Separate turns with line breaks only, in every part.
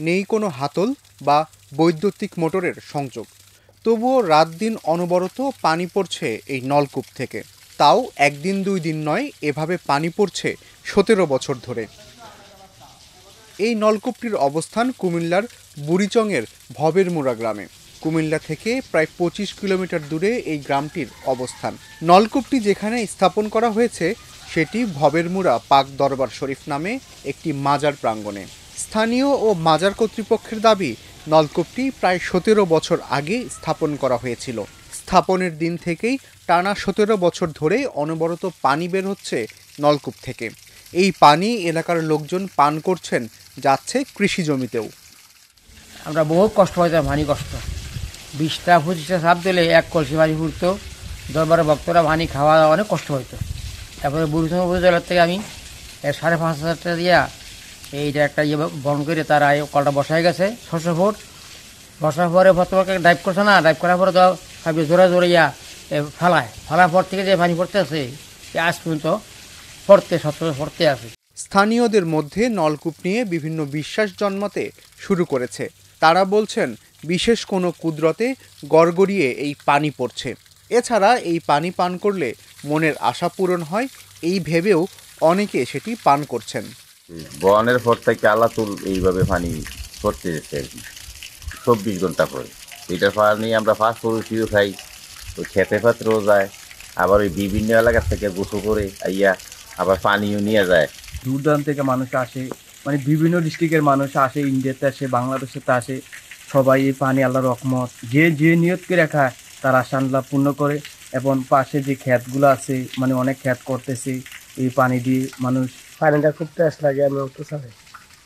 নেই কোনো হাতল বা বৈদ্যুতিক মোটরের সংযোগ। তবুও রাত দিন অনবরত পানি পড়ছে এই নলকূপ থেকে। তাও একদিন দুই দিন নয়, এভাবে পানি পড়ছে 17 বছর ধরে। এই নলকূপটির অবস্থান কুমিল্লার বুড়িচংয়ের ভবেরমুড়া গ্রামে। কুমিল্লা থেকে প্রায় 25 কিলোমিটার দূরে এই গ্রামটির অবস্থান। নলকূপটি যেখানে স্থাপন করা হয়েছে সেটি ভবেরমুড়া পাক দরবার শরীফ নামে একটি মাজার প্রাঙ্গণে। স্থানীয় ও মাজার কর্তৃপক্ষের দাবি, নলকূপটি প্রায় 17 বছর আগে স্থাপন করা হয়েছিল। স্থাপনের দিন থেকেই টানা 17 বছর ধরে অনবরত পানি বের হচ্ছে নলকূপ থেকে। এই পানি এলাকার লোকজন পান করছেন, যাচ্ছে কৃষি জমিতেও।
আমরা বহু কষ্ট পাইতাম, পানি কষ্ট। 20টা 25টা সাপ দিলে এক কলসি পানি ফুটতো। দরবারের ভক্তরা পানি খাওয়া দাওয়া অনেক কষ্ট হইতো। তারপরে বুড়িচং উপজেলার থেকে আমি 5,500 টাকা দিয়া এইটা একটা বন্ধ করে তারা এই কলটা বসাই গেছে 600 ফুট। বসার পরে বর্তমানে ডাইভ করছে না, ডাইভ করার পরে তো সবই জোরে জোরে ফালার পর থেকে যে পানি পড়তে আছে আজ পর্যন্ত পড়তে আছে।
স্থানীয়দের মধ্যে নলকূপ নিয়ে বিভিন্ন বিশ্বাস জন্মাতে শুরু করেছে। তারা বলছেন, বিশেষ কোনো কুদরতে গড়গড়িয়ে এই পানি পড়ছে। এছাড়া এই পানি পান করলে মনের আশা পূরণ হয়, এই ভেবেও অনেকে সেটি পান করছেন।
বনের পর থেকে আলাতুল এইভাবে পানি পড়তে যেতে আর কি 24 ঘন্টা পরে। এটার পানি আমরা ফার্স্ট রুটিও খাই, ওই খেতে পাত্রও যায়, আবার ওই বিভিন্ন এলাকা থেকে গোসল করে আইয়া আবার পানিও নিয়ে যায়।
দূর দূরান্ত থেকে মানুষ আসে, মানে বিভিন্ন ডিস্ট্রিক্টের মানুষ আসে, ইন্ডিয়াতে আসে, বাংলাদেশেতে আসে। সবাই এই পানি আল্লাহর রহমত, যে নিয়ত করে রাখা তার আশা আল্লাহ পূর্ণ করে। এবং পাশে যে ক্ষেতগুলো আছে, মানে অনেক ক্ষেত করতেছে এই পানি দিয়ে মানুষ।
পানিটা খুব টেস্ট লাগে, আমি তো চাই,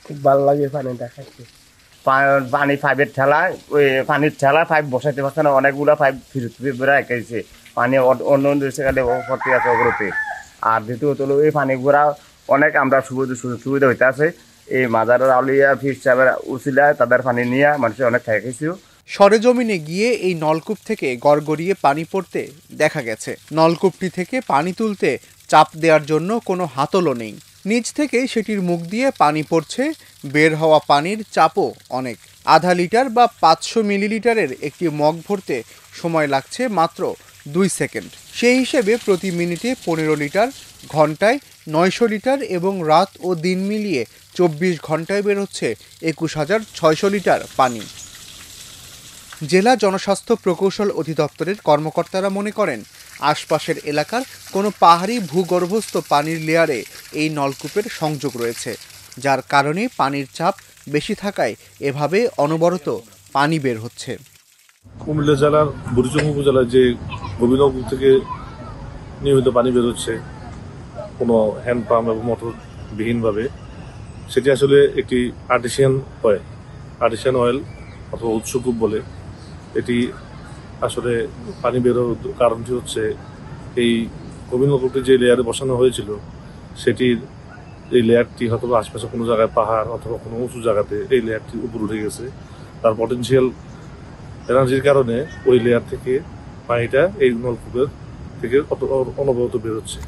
খুব ভালো লাগে পানিটা খাইতে।
পানি পাইপের ঠেলায় ওই পানির ঠেলা পাইপ বসাইতে পারছে না, অনেকগুলো পাইপ ফিরত রেখেছে। পানি অন্য দেশে গেলে ভর্তি আছে ওগুলোতে। আর দ্বিতীয়ত হলো এই পানিগুলা অনেক আমরা সুবিধা হইতে আছে। এই মাজারের আউলিয়া ফিস সাহেবের উচিলায় তাদের পানি নিয়ে মানুষের অনেক খাইয়েছিও।
সরেজমিনে গিয়ে এই নলকূপ থেকে গড়গড়িয়ে পানি পড়তে দেখা গেছে। নলকূপটি থেকে পানি তুলতে চাপ দেওয়ার জন্য কোনো হাতলও নেই। নিচ থেকে সেটির মুখ দিয়ে পানি পড়ছে, বের হওয়া পানির চাপও অনেক। আধা লিটার বা 500 মিলিলিটারের একটি মগ ভরতে সময় লাগছে মাত্র 2 সেকেন্ড। সেই হিসেবে প্রতি মিনিটে 15 লিটার, ঘন্টায় 900 লিটার এবং রাত ও দিন মিলিয়ে 24 ঘন্টায় বেরোচ্ছে 21,600 লিটার পানি। জেলা জনস্বাস্থ্য প্রকৌশল অধিদপ্তরের কর্মকর্তারা মনে করেন, আশপাশের এলাকার কোনো পাহাড়ি ভূগর্ভস্থ পানির লেয়ারে এই নলকূপের সংযোগ রয়েছে, যার কারণে পানির চাপ বেশি থাকায় এভাবে অনবরত পানি বের হচ্ছে।
কুমিল্লা জেলার বুড়িচং উপজেলার যে গোবিন্দপুর থেকে নিয়মিত পানি বের হচ্ছে কোনো হ্যান্ড পাম্প এবং মোটরবিহীনভাবে, সেটি আসলে একটি আর্টিসিয়ান অয়েল অথবা উৎসকূপ বলে। এটি আসলে পানি বেরোর কারণটি হচ্ছে এই গোবিন্দপুরটি যে লেয়ারে বসানো হয়েছিল সেটির এই লেয়ারটি হয়তো আশপাশে কোনো জায়গায় পাহাড় অথবা কোনো উঁচু জায়গাতে এই লেয়ারটি উপরে উঠে গেছে। তার পটেনশিয়াল এনার্জির কারণে ওই লেয়ার থেকে পানিটা এই নলকূপের থেকে অনবরত বেরোচ্ছে।